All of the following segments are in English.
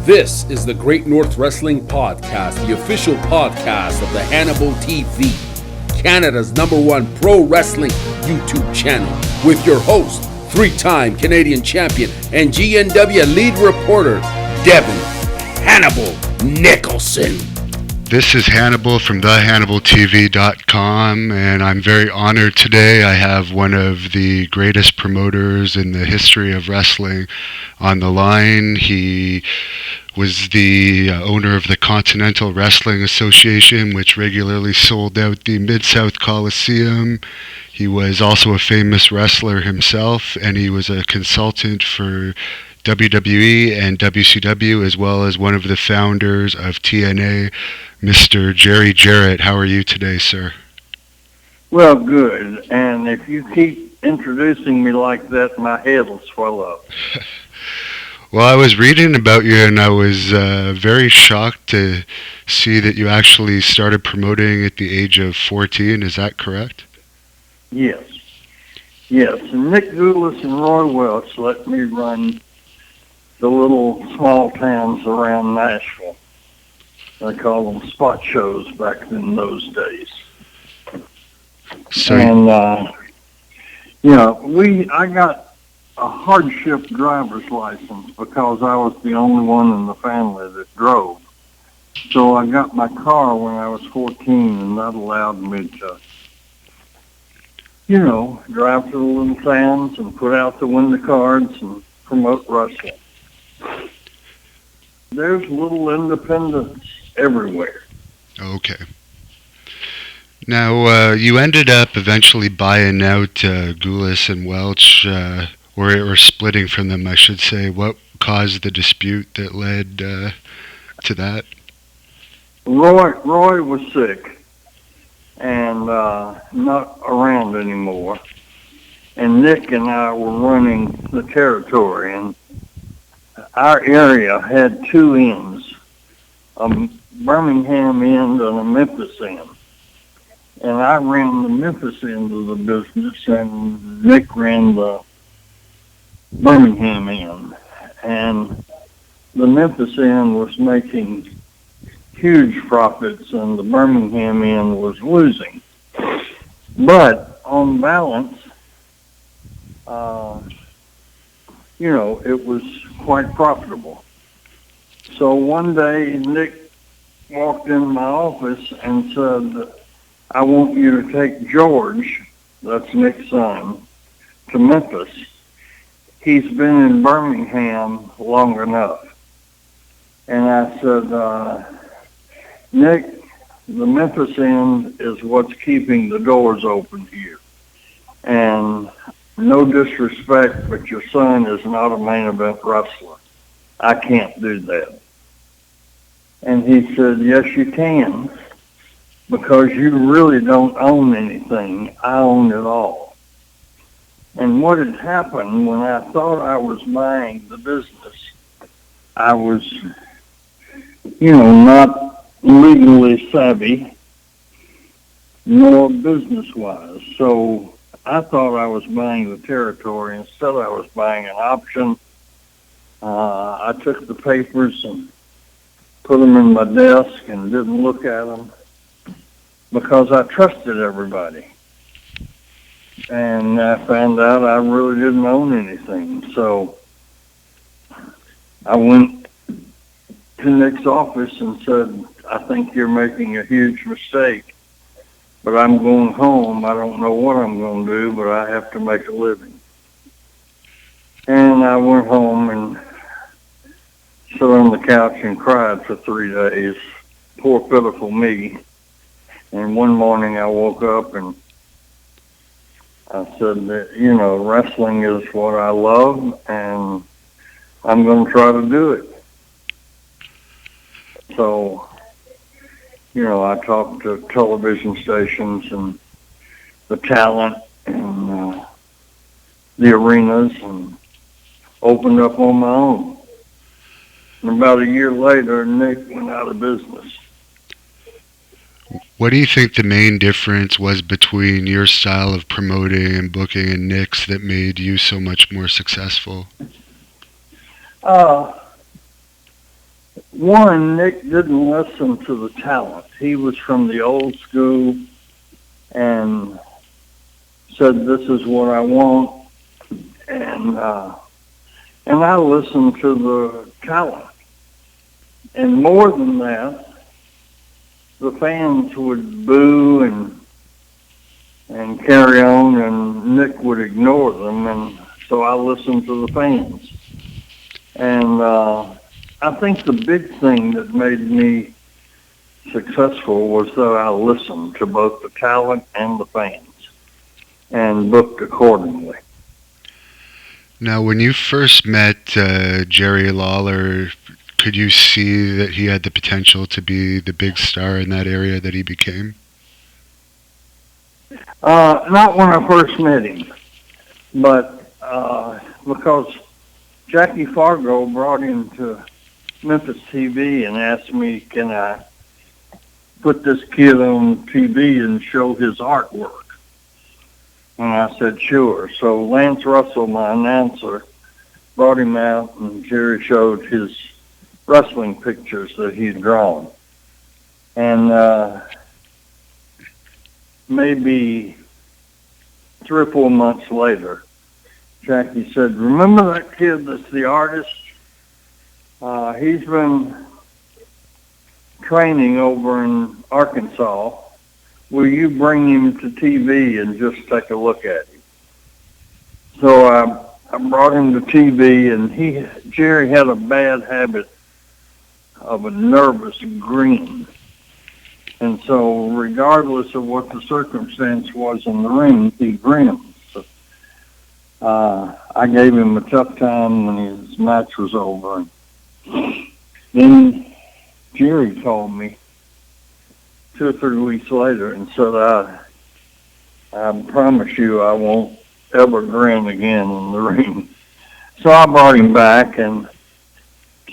This is the Great North Wrestling Podcast, the official podcast of the Hannibal TV, Canada's #1 pro wrestling YouTube channel, with your host, three-time Canadian champion and GNW lead reporter, Devin Hannibal Nicholson. This is Hannibal from thehannibaltv.com, and I'm very honored today. I have one of the greatest promoters in the history of wrestling on the line. He was the owner of the Continental Wrestling Association, which regularly sold out the Mid-South Coliseum. He was also a famous wrestler himself, and he was a consultant for WWE and WCW, as well as one of the founders of TNA, Mr. Jerry Jarrett. How are you today, sir? Well, good. And if you keep introducing me like that, my head will swell up. Well, I was reading about you, and I was very shocked to see that you actually started promoting at the age of 14. Is that correct? Yes. Yes. And Nick Gulas and Roy Welch let me run the little small towns around Nashville. I call them spot shows back in those days. So, and, I got a hardship driver's license because I was the only one in the family that drove. So I got my car when I was 14, and that allowed me to, drive to the little towns and put out the window cards and promote wrestling. There's little independence everywhere. Okay. Now, you ended up eventually buying out Gulas and Welch, or splitting from them, I should say. What caused the dispute that led to that? Roy was sick and not around anymore. And Nick and I were running the territory, and our area had two ends, a Birmingham end and a Memphis end. And I ran the Memphis end of the business, and Nick ran the Birmingham end. And the Memphis end was making huge profits, and the Birmingham end was losing. But on balance, it was quite profitable. So one day, Nick walked in my office and said, "I want you to take George," that's Nick's son, "to Memphis. He's been in Birmingham long enough." And I said, "Nick, the Memphis end is what's keeping the doors open here. And no disrespect, but your son is not a main event wrestler. I can't do that." And he said, "Yes, you can, because you really don't own anything. I own it all." And what had happened when I thought I was buying the business, I was, not legally savvy, nor business-wise. So I thought I was buying the territory. Instead, I was buying an option. I took the papers and put them in my desk and didn't look at them because I trusted everybody. And I found out I really didn't own anything. So I went to Nick's office and said, "I think you're making a huge mistake. But I'm going home. I don't know what I'm going to do, but I have to make a living." And I went home and sat on the couch and cried for 3 days. Poor pitiful me. And one morning I woke up and I said that, wrestling is what I love, and I'm going to try to do it. So I talked to television stations and the talent and the arenas and opened up on my own. And about a year later, Nick went out of business. What do you think the main difference was between your style of promoting and booking and Nick's that made you so much more successful? One, Nick didn't listen to the talent. He was from the old school and said, "This is what I want," and I listened to the talent. And more than that, the fans would boo and carry on, and Nick would ignore them, and so I listened to the fans. And I think the big thing that made me successful was that I listened to both the talent and the fans and booked accordingly. Now, when you first met Jerry Lawler, could you see that he had the potential to be the big star in that area that he became? Not when I first met him, but because Jackie Fargo brought him to Memphis TV and asked me, "Can I put this kid on TV and show his artwork?" And I said, "Sure." So Lance Russell, my announcer, brought him out, and Jerry showed his wrestling pictures that he'd drawn. And maybe 3 or 4 months later, Jackie said, "Remember that kid that's the artist? He's been training over in Arkansas. Will you bring him to TV and just take a look at him?" So I brought him to TV, and Jerry had a bad habit of a nervous grin. And so regardless of what the circumstance was in the ring, he grinned. So, I gave him a tough time when his match was over. And then Jerry called me 2 or 3 weeks later and said, I promise you I won't ever grin again in the ring." So I brought him back and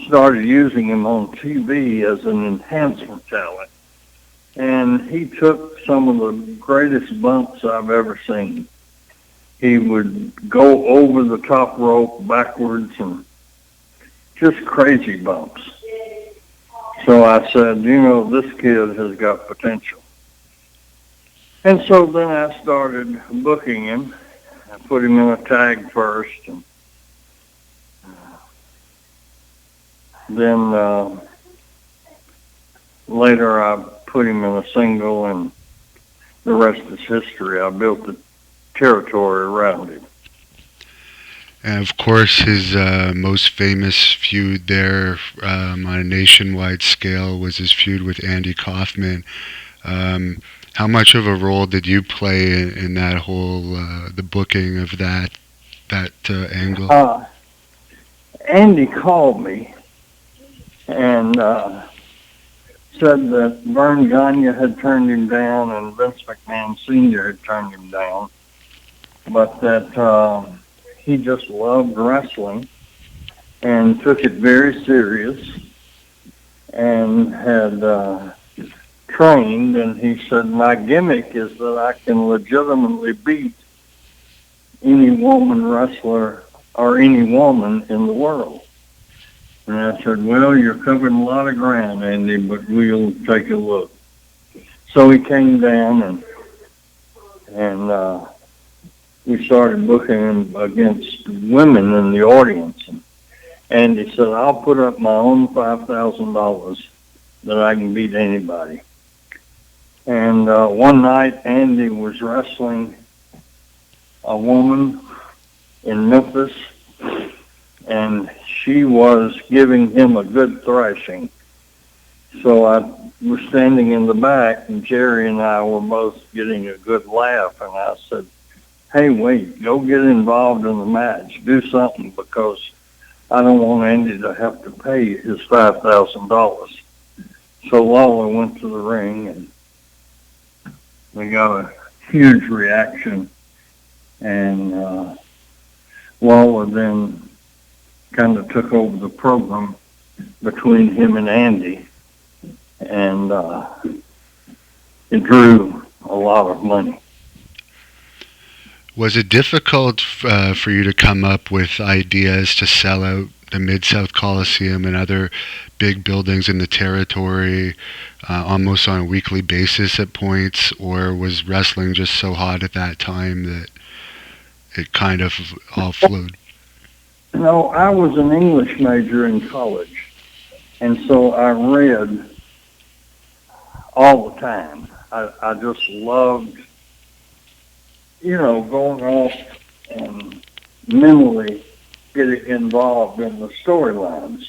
started using him on TV as an enhancement talent. And he took some of the greatest bumps I've ever seen. He would go over the top rope backwards and just crazy bumps. So I said, this kid has got potential. And so then I started booking him. I put him in a tag first, and then later I put him in a single, and the rest is history. I built the territory around him. And of course, his most famous feud there on a nationwide scale was his feud with Andy Kaufman. How much of a role did you play in that whole, the booking of that angle? Andy called me and said that Vern Gagne had turned him down and Vince McMahon Sr. had turned him down, but that he just loved wrestling and took it very serious and had trained, and he said, "My gimmick is that I can legitimately beat any woman wrestler or any woman in the world." And I said, "Well, you're covering a lot of ground, Andy, but we'll take a look." So he came down and we started booking him against women in the audience. And Andy said, "I'll put up my own $5,000 that I can beat anybody." And one night, Andy was wrestling a woman in Memphis, and she was giving him a good thrashing. So I was standing in the back, and Jerry and I were both getting a good laugh, and I said, "Hey, wait, go get involved in the match. Do something, because I don't want Andy to have to pay his $5,000. So Lawler went to the ring, and we got a huge reaction. And Lawler then kind of took over the program between him and Andy, and it drew a lot of money. Was it difficult for you to come up with ideas to sell out the Mid-South Coliseum and other big buildings in the territory almost on a weekly basis at points, or was wrestling just so hot at that time that it kind of all flowed? No, I was an English major in college, and so I read all the time. I just loved, going off and mentally getting involved in the storylines.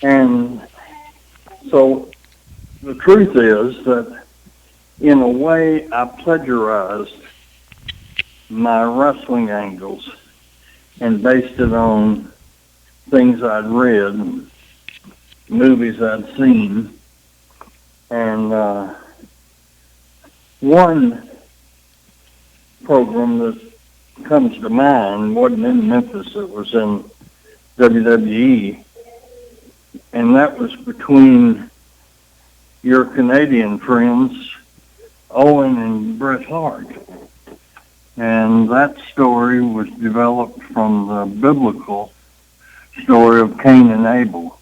And so the truth is that in a way I plagiarized my wrestling angles and based it on things I'd read, movies I'd seen. And one program that comes to mind wasn't in Memphis, it was in WWE, and that was between your Canadian friends, Owen and Bret Hart. And that story was developed from the biblical story of Cain and Abel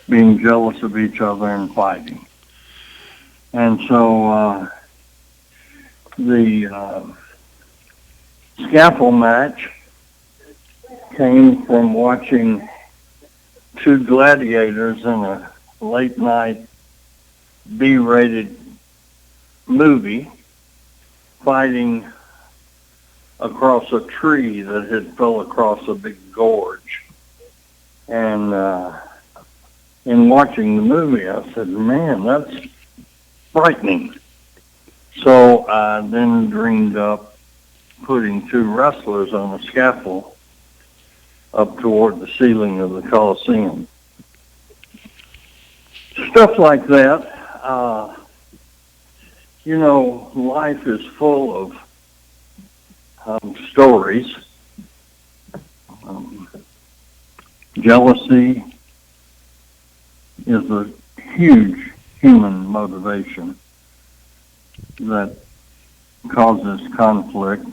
being jealous of each other and fighting. And so the scaffold match came from watching two gladiators in a late-night B-rated movie fighting across a tree that had fell across a big gorge. And in watching the movie, I said, man, that's frightening. So I then dreamed up putting two wrestlers on a scaffold up toward the ceiling of the Coliseum. Stuff like that. Life is full of stories. Jealousy is a huge human motivation that causes conflict.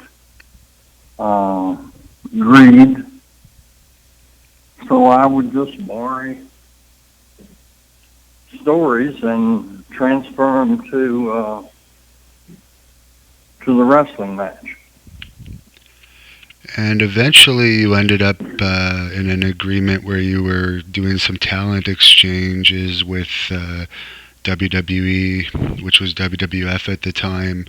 Greed. So I would just borrow stories and transfer them to the wrestling match. And eventually you ended up in an agreement where you were doing some talent exchanges with WWE, which was WWF at the time.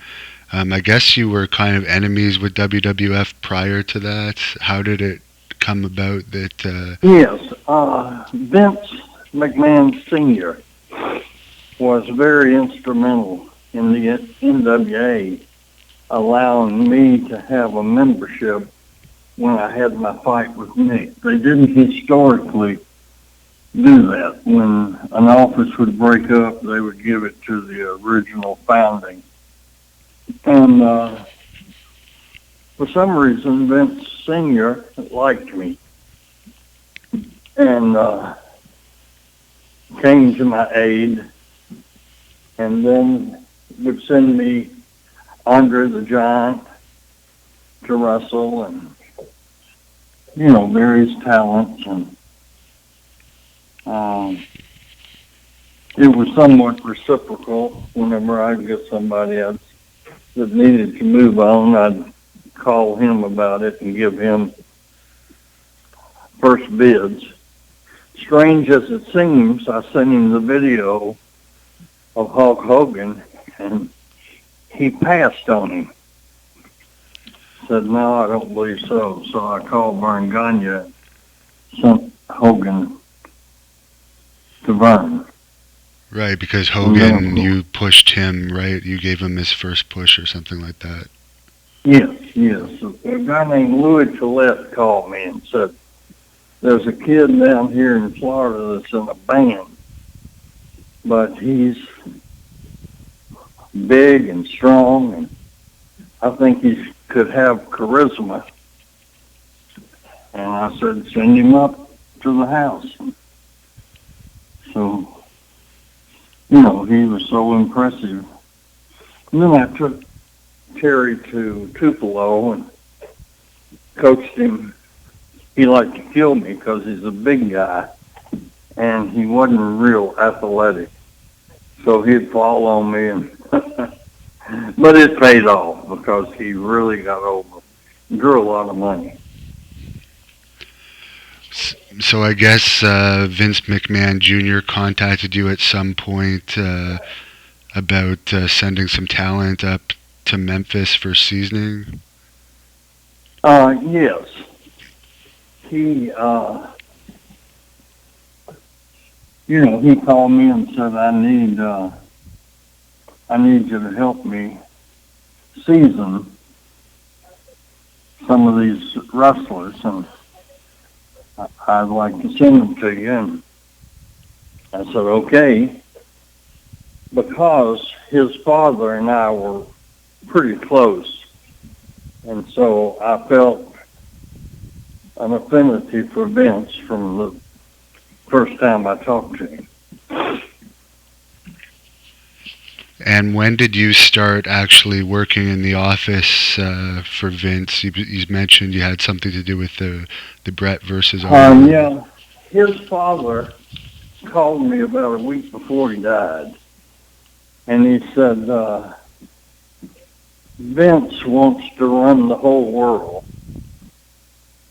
I guess you were kind of enemies with WWF prior to that. How did it come about that... Yes, Vince McMahon Sr. was very instrumental in the NWA allowing me to have a membership when I had my fight with Nick. They didn't historically do that. When an office would break up, they would give it to the original founding. And for some reason, Vince Sr. liked me and came to my aid, and then would send me Andre the Giant to wrestle, and various talents, and it was somewhat reciprocal. Whenever I'd get somebody that needed to move on, I'd call him about it and give him first bids. Strange as it seems, I sent him the video of Hulk Hogan, and he passed on him. Said, no, I don't believe so. So I called Vern Gagne and sent Hogan to Vern. Right, because Hogan, you pushed him, right? You gave him his first push or something like that. Yes. A guy named Louis Gillette called me and said, there's a kid down here in Florida that's in a band, but he's big and strong, and I think he could have charisma. And I said, send him up to the house. So, he was so impressive. And then I took Terry to Tupelo, and coached him. He liked to kill me because he's a big guy, and he wasn't real athletic. So he'd fall on me, and but it paid off because he really got over. Drew a lot of money. So I guess Vince McMahon Jr. contacted you at some point about sending some talent up to Memphis for seasoning? Yes. He, he called me and said, I need you to help me season some of these wrestlers, and I'd like to send them to you. And I said, okay, because his father and I were pretty close, and so I felt an affinity for Vince from the first time I talked to him. And when did you start actually working in the office for Vince? You mentioned you had something to do with the Brett versus Owen. Yeah, his father called me about a week before he died, and he said, Vince wants to run the whole world,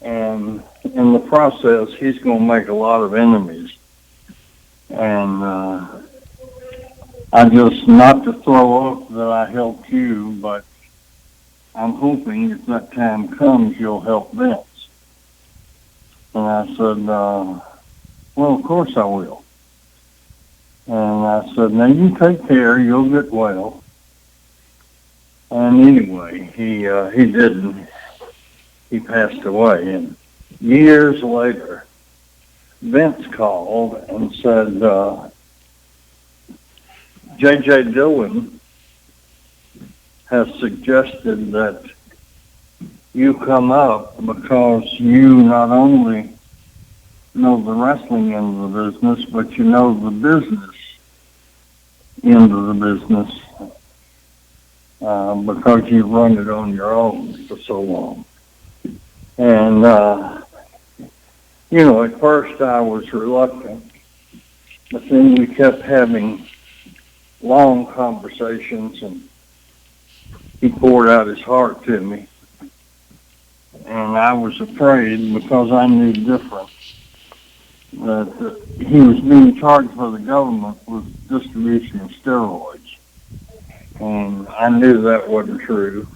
and in the process, he's going to make a lot of enemies. And I just, not to throw up that I helped you, but I'm hoping if that time comes, you'll help Vince. And I said, well, of course I will. And I said, now you take care, you'll get well. And anyway, he didn't. He passed away. And years later, Vince called and said, J.J. Dillon has suggested that you come up because you not only know the wrestling end of the business, but you know the business end of the business because you've run it on your own for so long. And, at first I was reluctant, but then we kept having long conversations, and he poured out his heart to me. And I was afraid, because I knew different, that he was being charged by the government with distribution of steroids. And I knew that wasn't true.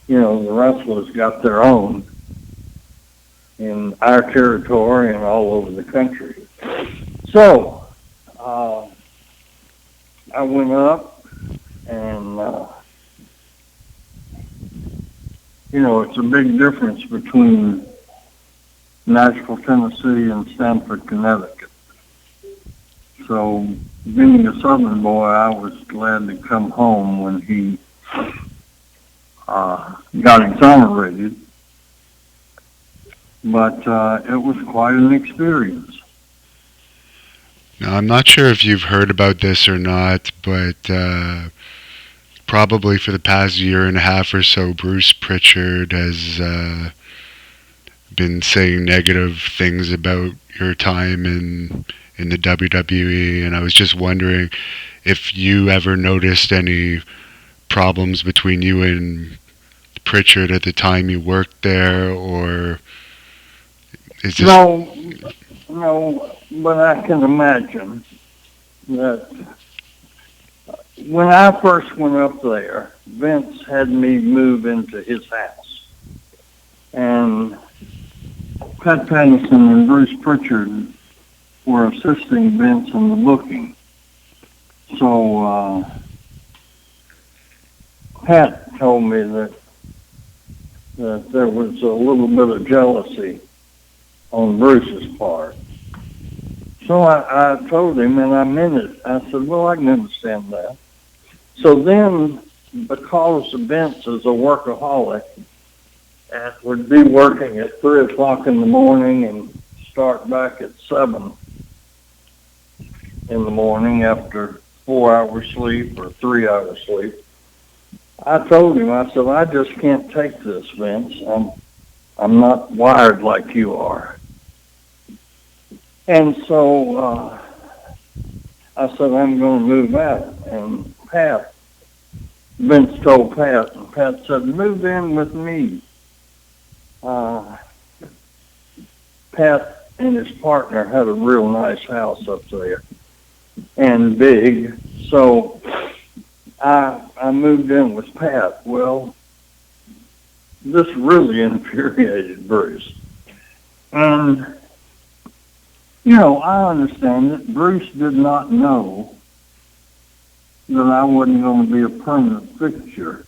The wrestlers got their own in our territory and all over the country. So, I went up, and, it's a big difference between Nashville, Tennessee, and Stamford, Connecticut. So, being a Southern boy, I was glad to come home when he got exonerated. But it was quite an experience. Now, I'm not sure if you've heard about this or not, but probably for the past year and a half or so, Bruce Prichard has been saying negative things about your time in the WWE, and I was just wondering if you ever noticed any problems between you and Prichard at the time you worked there, or is this... No, but I can imagine that when I first went up there, Vince had me move into his house. And Pat Patterson and Bruce Prichard were assisting Vince in the booking. So Pat told me that there was a little bit of jealousy on Bruce's part. So I told him, and I meant it. I said, well, I can understand that. So then, because Vince is a workaholic and would be working at 3 o'clock in the morning and start back at 7 in the morning after 4 hours sleep or 3 hours sleep, I told him, I said, I just can't take this, Vince. I'm not wired like you are. And so I said, I'm going to move out. And Vince told Pat, and Pat said, move in with me. Pat and his partner had a real nice house up there and big. So I moved in with Pat. Well, this really infuriated Bruce. And, you know, I understand that Bruce did not know that I wasn't going to be a permanent fixture.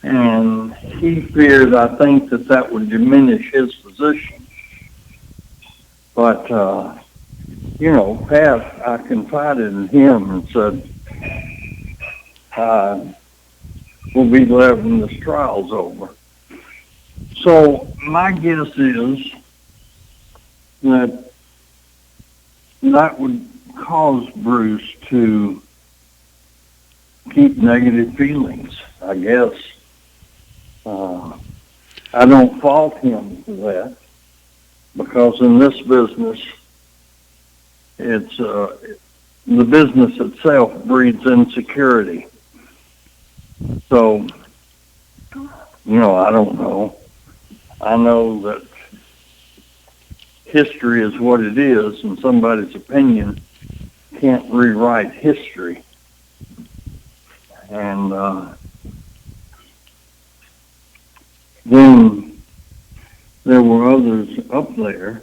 And he feared, I think, that would diminish his position. But, you know, Pat, I confided in him and said, we'll be glad when this trial's over. So my guess is that would cause Bruce to keep negative feelings, I guess. I don't fault him for that, because in this business, it's the business itself breeds insecurity. So, you know, I don't know. I know that history is what it is, and somebody's opinion can't rewrite history. And then there were others up there.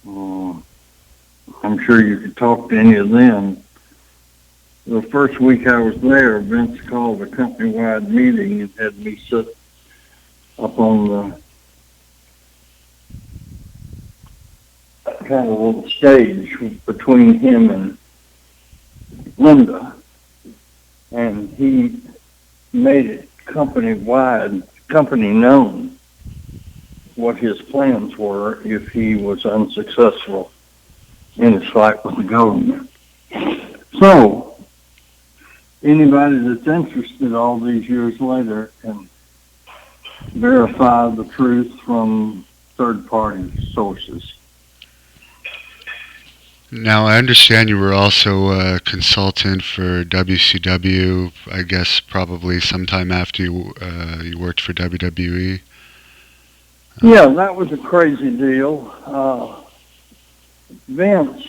I'm sure you could talk to any of them. The first week I was there, Vince called a company-wide meeting and had me sit up on the kind of little stage between him and Linda. And he made it company-wide, company known, what his plans were if he was unsuccessful in his fight with the government. So, anybody that's interested all these years later can verify the truth from third-party sources. Now, I understand you were also a consultant for WCW, I guess probably sometime after you worked for WWE. Yeah, that was a crazy deal. Vince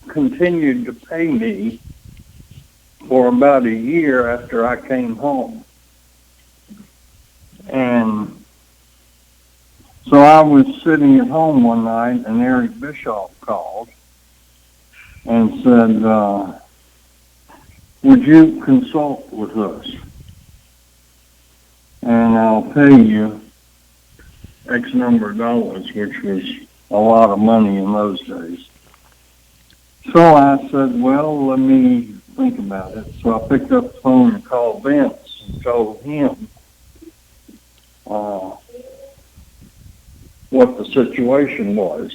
continued to pay me for about a year after I came home. And so I was sitting at home one night, and Eric Bischoff called and said, would you consult with us? And I'll pay you X number of dollars, which was a lot of money in those days. So I said, well, let me think about it. So I picked up the phone and called Vince and told him what the situation was.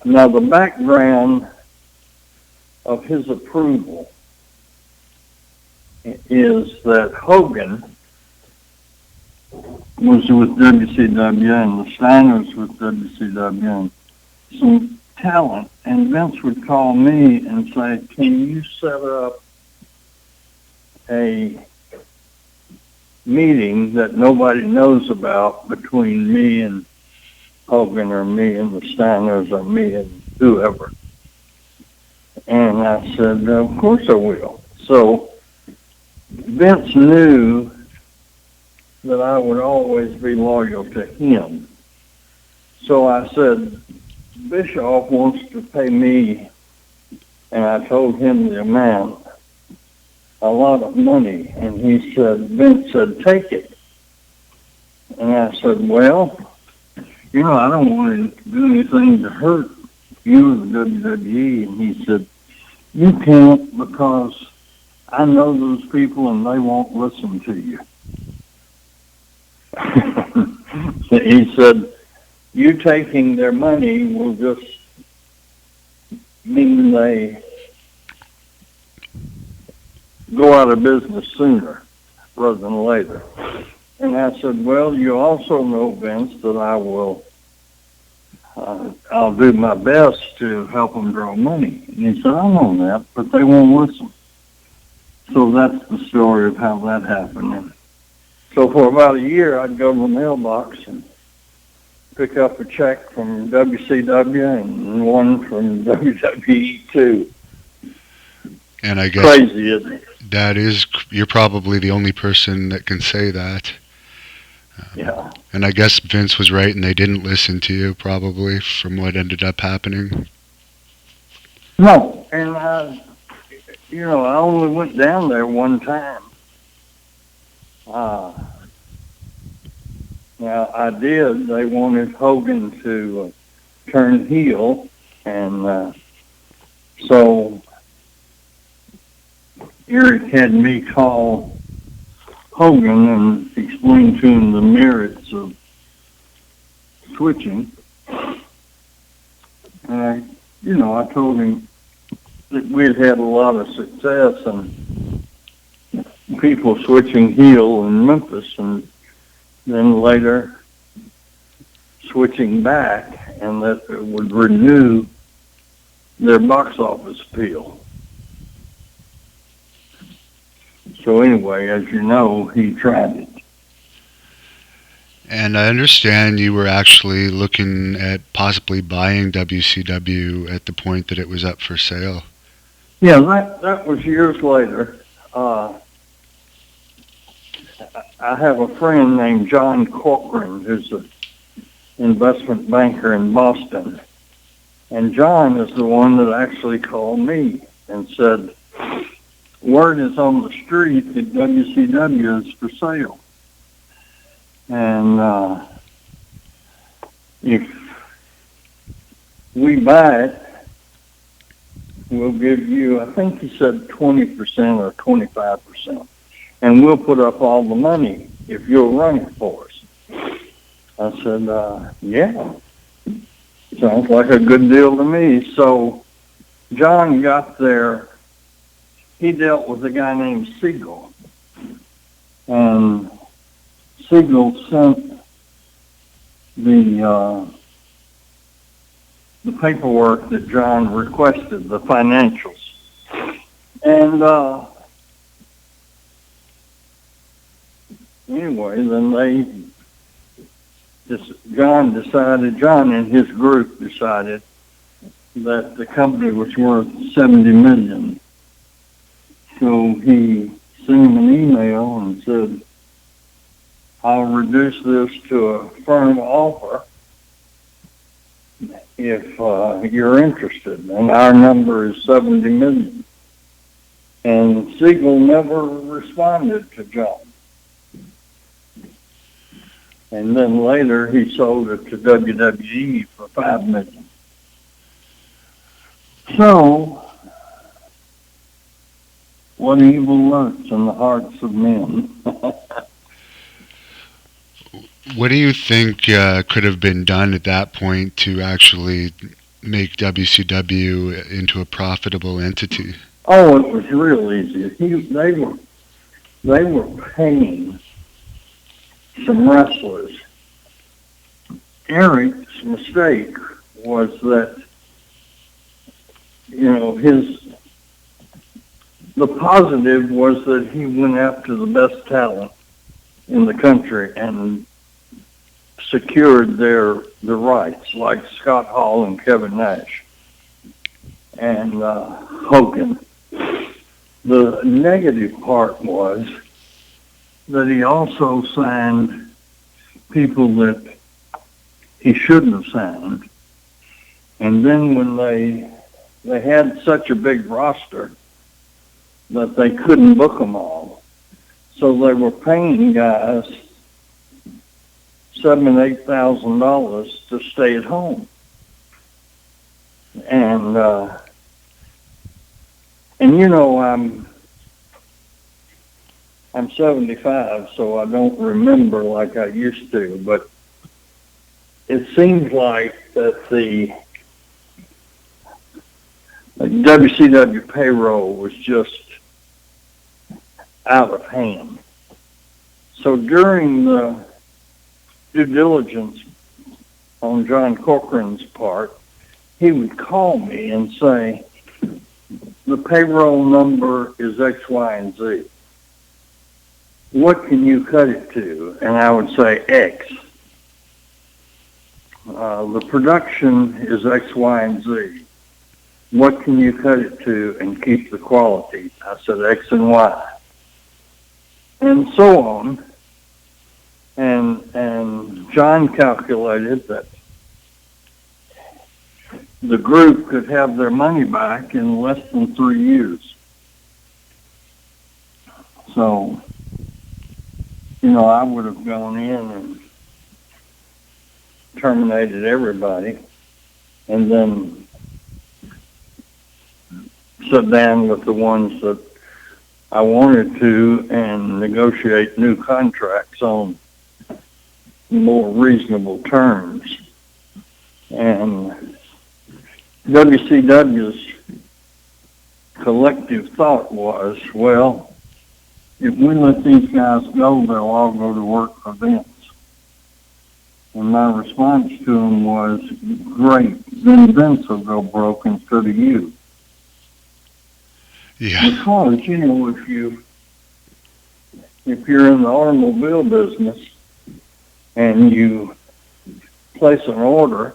Now, the background of his approval is that Hogan was with WCW and the Steiners with WCW and some talent, and Vince would call me and say, can you set up a meeting that nobody knows about between me and Hogan, or me and the Steiners, or me and whoever? And I said, of course I will. So Vince knew that I would always be loyal to him. So I said, Bischoff wants to pay me, and I told him the amount, a lot of money. And he said, Vince said, take it. And I said, well, you know, I don't want to do anything to hurt you and the WWE. And he said, you can't, because I know those people and they won't listen to you. He said, you taking their money will just mean they go out of business sooner rather than later. And I said, well, you also know, Vince, that I'll do my best to help them draw money. And he said, I know that, but they won't listen. So that's the story of how that happened. And so for about a year, I'd go to the mailbox and pick up a check from WCW and one from WWE too. And I guess crazy, isn't it? You're probably the only person that can say that. Yeah. And I guess Vince was right and they didn't listen to you, probably, from what ended up happening. No, and I only went down there one time. Now, I did. They wanted Hogan to turn heel, and so Eric had me call Hogan and explain to him the merits of switching. And I told him that we'd had a lot of success and people switching heel in Memphis, and then later switching back, and that it would renew their box office appeal. So anyway, as you know, he tried it. And I understand you were actually looking at possibly buying WCW at the point that it was up for sale. Yeah, that was years later. I have a friend named John Corcoran, who's an investment banker in Boston. And John is the one that actually called me and said, word is on the street that WCW is for sale. And if we buy it, we'll give you, I think he said 20% or 25%. And we'll put up all the money if you'll run it for us. I said, yeah. Sounds like a good deal to me. So John got there. He dealt with a guy named Siegel. And Siegel sent the paperwork that John requested, the financials. And anyway, then John and his group decided that the company was worth $70 million. So he sent him an email and said, I'll reduce this to a firm offer if you're interested. And our number is $70 million. And Siegel never responded to John. And then later he sold it to WWE for $5 million. So, what evil lurks in the hearts of men? What do you think could have been done at that point to actually make WCW into a profitable entity? Oh, it was real easy. They were paying some wrestlers. Eric's mistake was that, the positive was that he went after the best talent in the country and secured the rights, like Scott Hall and Kevin Nash and Hogan. The negative part was that he also signed people that he shouldn't have signed. And then when they had such a big roster that they couldn't book them all. So they were paying guys $7,000, $8,000 to stay at home. And I'm 75, so I don't remember like I used to, but it seems like that the WCW payroll was just out of hand. So during the due diligence on John Corcoran's part, he would call me and say, the payroll number is X, Y, and Z. What can you cut it to? And I would say X. The production is X, Y, and Z. What can you cut it to and keep the quality? I said X and Y. And so on. And John calculated that the group could have their money back in less than 3 years. So, I would have gone in and terminated everybody and then sit down with the ones that I wanted to and negotiate new contracts on more reasonable terms. And WCW's collective thought was, well, if we let these guys go, they'll all go to work for Vince. And my response to him was, great, then Vince will go broke instead of you. Yeah. Because, if you're in the automobile business and you place an order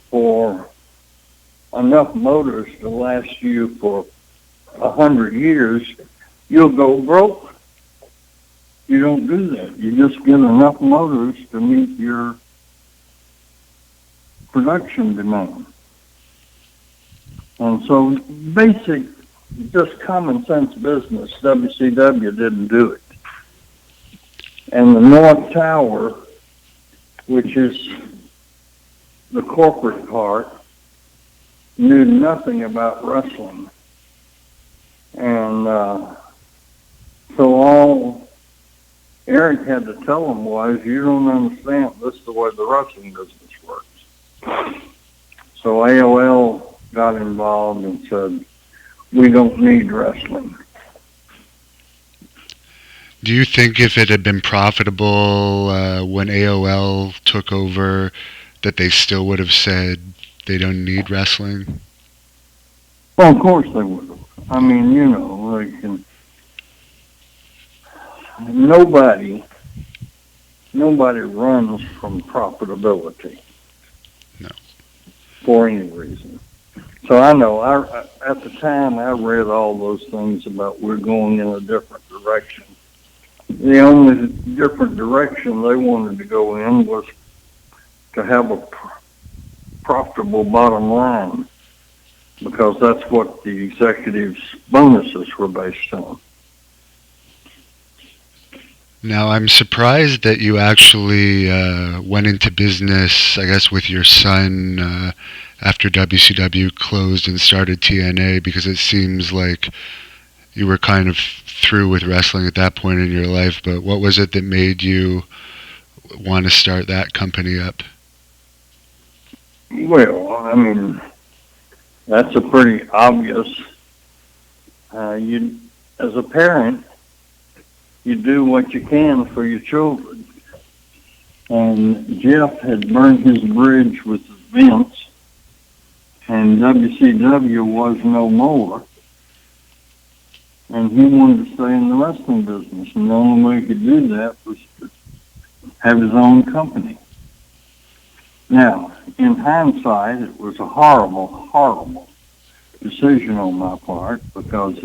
for enough motors to last you for 100 years, you'll go broke. You don't do that. You just get enough motors to meet your production demand. And so basic, just common sense business, WCW didn't do it. And the North Tower, which is the corporate part, knew nothing about wrestling. And so all Eric had to tell them was, you don't understand, this is the way the wrestling business works. So AOL got involved and said, we don't need wrestling. Do you think if it had been profitable when AOL took over, that they still would have said they don't need wrestling? Well, of course they would have. I mean, they can. Nobody runs from profitability. No. For any reason. So I know, at the time I read all those things about we're going in a different direction. The only different direction they wanted to go in was to have a profitable bottom line, because that's what the executives' bonuses were based on. Now, I'm surprised that you actually went into business, I guess, with your son after WCW closed and started TNA, because it seems like you were kind of through with wrestling at that point in your life. But what was it that made you want to start that company up? Well, I mean, that's a pretty obvious. You, as a parent, you do what you can for your children. And Jeff had burned his bridge with Vince, and WCW was no more. And he wanted to stay in the wrestling business, and the only way he could do that was to have his own company. Now, in hindsight, it was a horrible, horrible decision on my part, because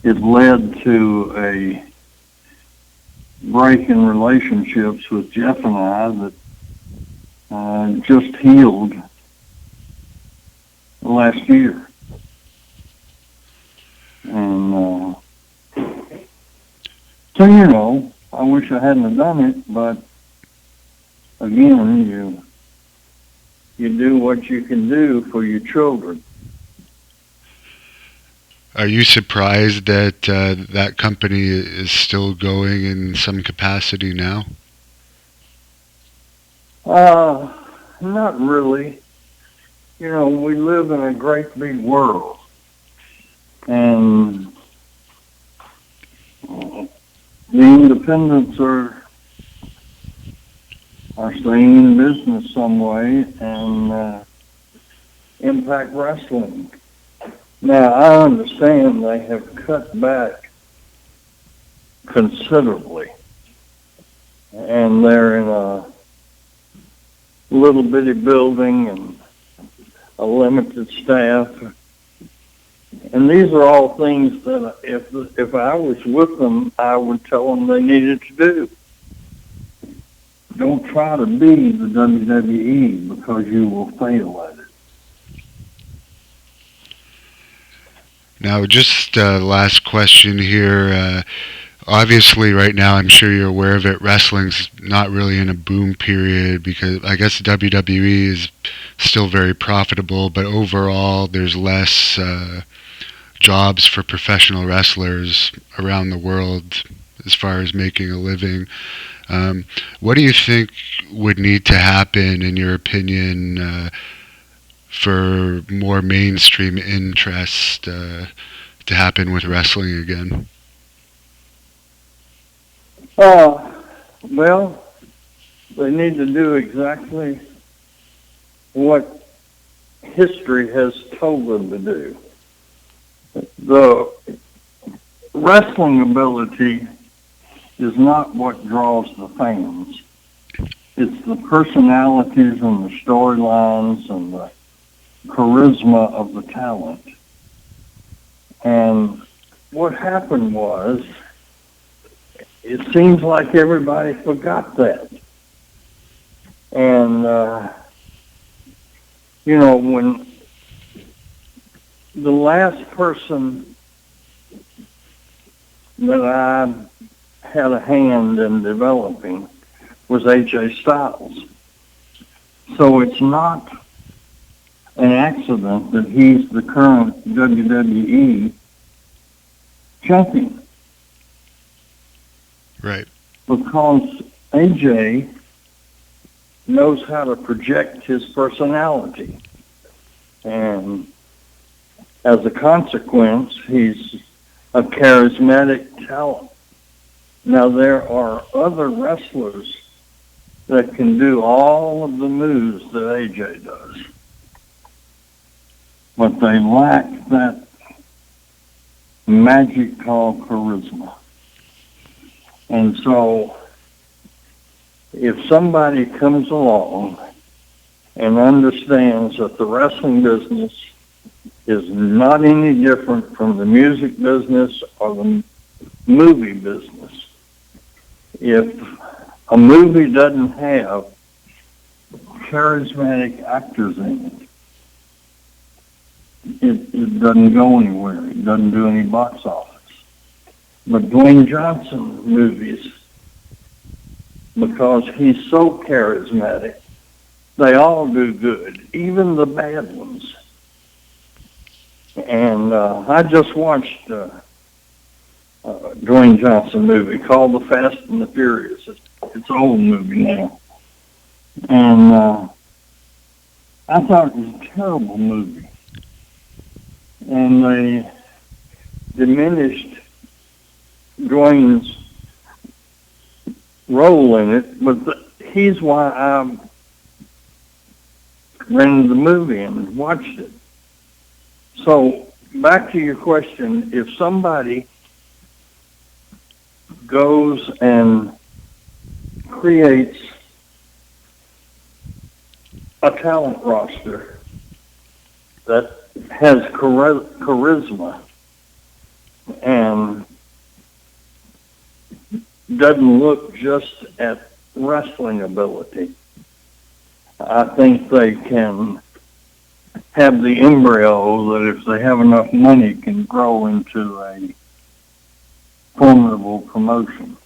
it led to a break in relationships with Jeff and I that just healed last year. And so, I wish I hadn't have done it, but again, you do what you can do for your children. Are you surprised that that company is still going in some capacity now? Not really. We live in a great big world. And the independents are staying in business some way, and Impact Wrestling. Now, I understand they have cut back considerably, and they're in a little bitty building and a limited staff. And these are all things that if I was with them, I would tell them they needed to do. Don't try to be the WWE, because you will fail at it. Now, just last question here. Obviously, right now, I'm sure you're aware of it, wrestling's not really in a boom period, because I guess WWE is still very profitable, but overall there's less jobs for professional wrestlers around the world as far as making a living. What do you think would need to happen, in your opinion, for more mainstream interest to happen with wrestling again? Well, they need to do exactly what history has told them to do. The wrestling ability is not what draws the fans. It's the personalities and the storylines and the charisma of the talent. And what happened was, it seems like everybody forgot that. And, when the last person that I had a hand in developing was AJ Styles. So it's not an accident that he's the current WWE champion. Right. Because AJ knows how to project his personality. And as a consequence, he's a charismatic talent. Now, there are other wrestlers that can do all of the moves that AJ does, but they lack that magic called charisma. And so, if somebody comes along and understands that the wrestling business is not any different from the music business or the movie business, if a movie doesn't have charismatic actors in it doesn't go anywhere. It doesn't do any box office. But Dwayne Johnson movies, because he's so charismatic, they all do good, even the bad ones. And I just watched Dwayne Johnson movie called The Fast and the Furious. It's an old movie now. And I thought it was a terrible movie. And they diminished Dwayne's role in it, but he's why I rented the movie and watched it. So, back to your question, if somebody goes and creates a talent roster that has charisma and doesn't look just at wrestling ability, I think they can have the embryo that, if they have enough money, can grow into a formidable promotion.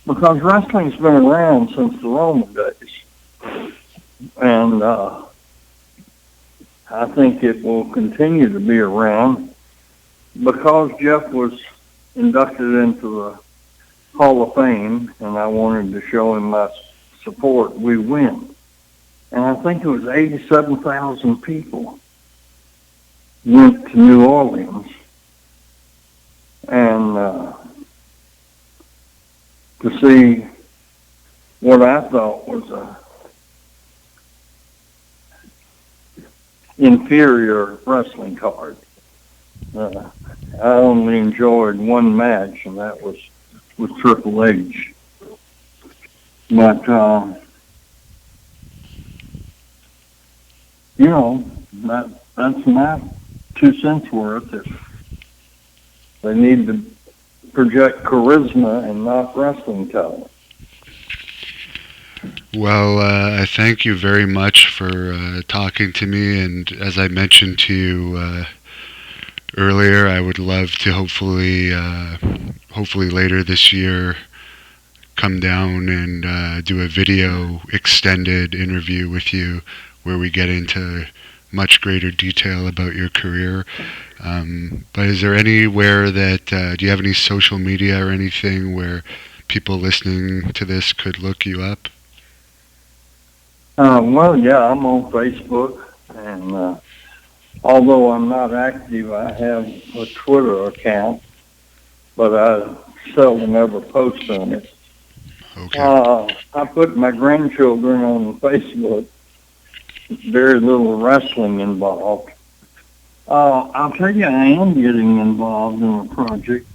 Because wrestling's been around since the Roman days. And I think it will continue to be around, because Jeff was inducted into the Hall of Fame, and I wanted to show him my support. We win. And I think it was 87,000 people went to New Orleans. And to see what I thought was a inferior wrestling card. I only enjoyed one match, and that was with Triple H. But, you know, that's my 2 cents worth. If they need to project charisma and not wrestling talent. Well, I thank you very much for talking to me, and as I mentioned to you earlier, I would love to hopefully later this year come down and do a video extended interview with you where we get into much greater detail about your career. But is there anywhere that, do you have any social media or anything where people listening to this could look you up? Well, yeah, I'm on Facebook, and although I'm not active, I have a Twitter account, but I seldom ever post on it. Okay. I put my grandchildren on Facebook. Very little wrestling involved. I'll tell you, I am getting involved in a project.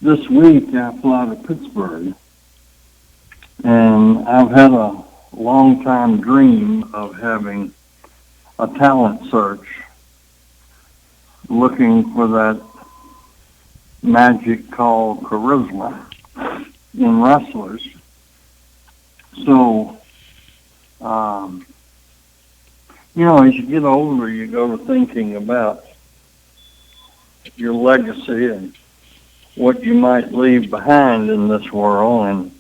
This week, I fly to Pittsburgh, and I've had a long-time dream of having a talent search, looking for that magic called charisma in wrestlers. So, you know, as you get older, you go to thinking about your legacy and what you might leave behind in this world. And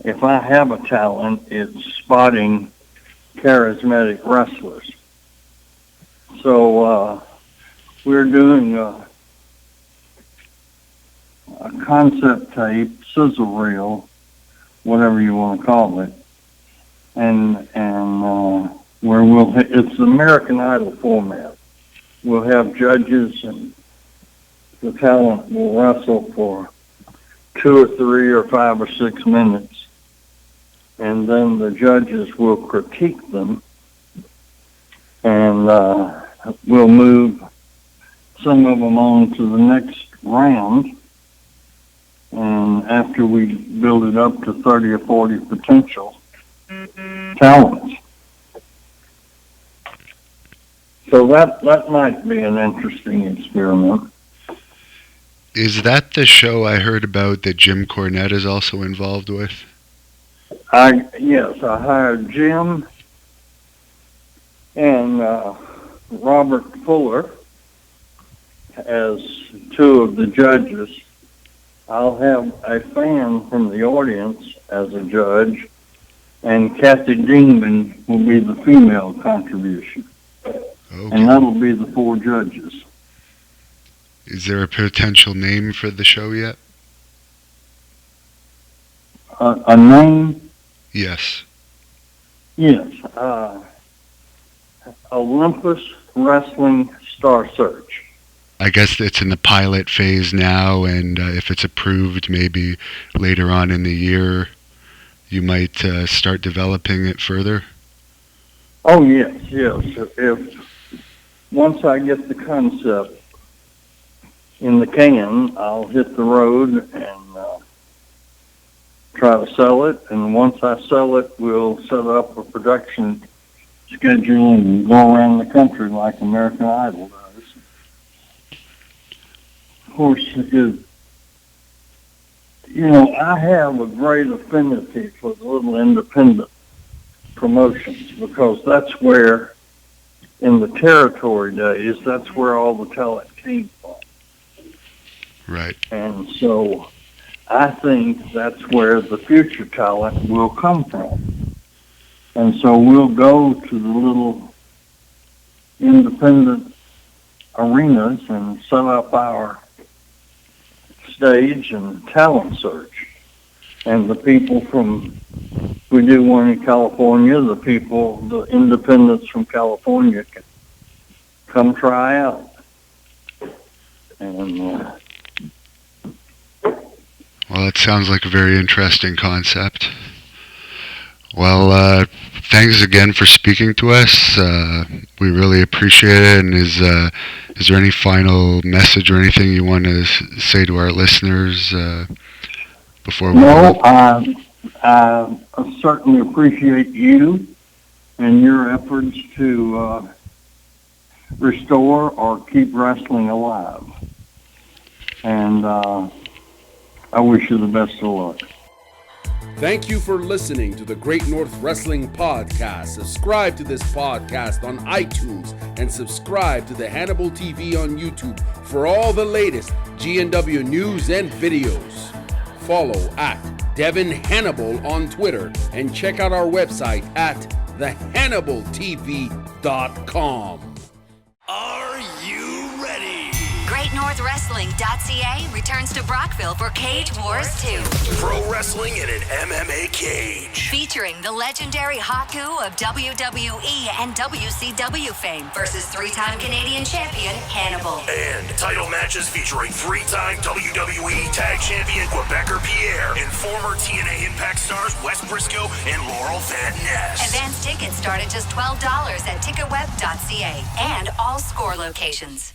if I have a talent, it's spotting charismatic wrestlers. So we're doing a concept tape, sizzle reel, whatever you want to call it, and where it's American Idol format. We'll have judges, and the talent will wrestle for 2 or 3 or 5 or 6 minutes, and then the judges will critique them, and we'll move some of them on to the next round. And after we build it up to 30 or 40 potential talents. So that might be an interesting experiment. Is that the show I heard about that Jim Cornette is also involved with? Yes, I hired Jim and Robert Fuller as 2 of the judges. I'll have a fan from the audience as a judge, and Kathy Dingman will be the female contribution. Okay. And that'll be the 4 judges. Is there a potential name for the show yet? A name? Yes. Yes. Olympus Wrestling Star Search. I guess it's in the pilot phase now, and if it's approved, maybe later on in the year, you might start developing it further? Oh, yes. If once I get the concept in the can, I'll hit the road and try to sell it. And once I sell it, we'll set up a production schedule and go around the country like American Idol does. Of course, I have a great affinity for the little independent promotions, because that's where, in the territory days, that's where all the talent came from. Right. And so I think that's where the future talent will come from. And so we'll go to the little independent arenas and set up our stage and talent search. And the people if we do one in California, the independents from California can come try out. And well, Well, it sounds like a very interesting concept. Well, thanks again for speaking to us. We really appreciate it. And is there any final message or anything you want to say to our listeners before we... No, I certainly appreciate you and your efforts to restore or keep wrestling alive. And I wish you the best of luck. Thank you for listening to the Great North Wrestling Podcast. Subscribe to this podcast on iTunes and subscribe to the Hannibal TV on YouTube for all the latest GNW news and videos. Follow at Devin Hannibal on Twitter and check out our website at thehannibaltv.com. Are you ready? GreatNorthWrestling.ca returns to Brockville for Cage Wars 2. Pro wrestling in an MMA cage. Featuring the legendary Haku of WWE and WCW fame versus three-time Canadian champion Hannibal. And title matches featuring three-time WWE Tag Champion Quebecer Pierre and former TNA Impact stars Wes Briscoe and Laurel Van Ness. Advance tickets start at just $12 at ticketweb.ca and all score locations.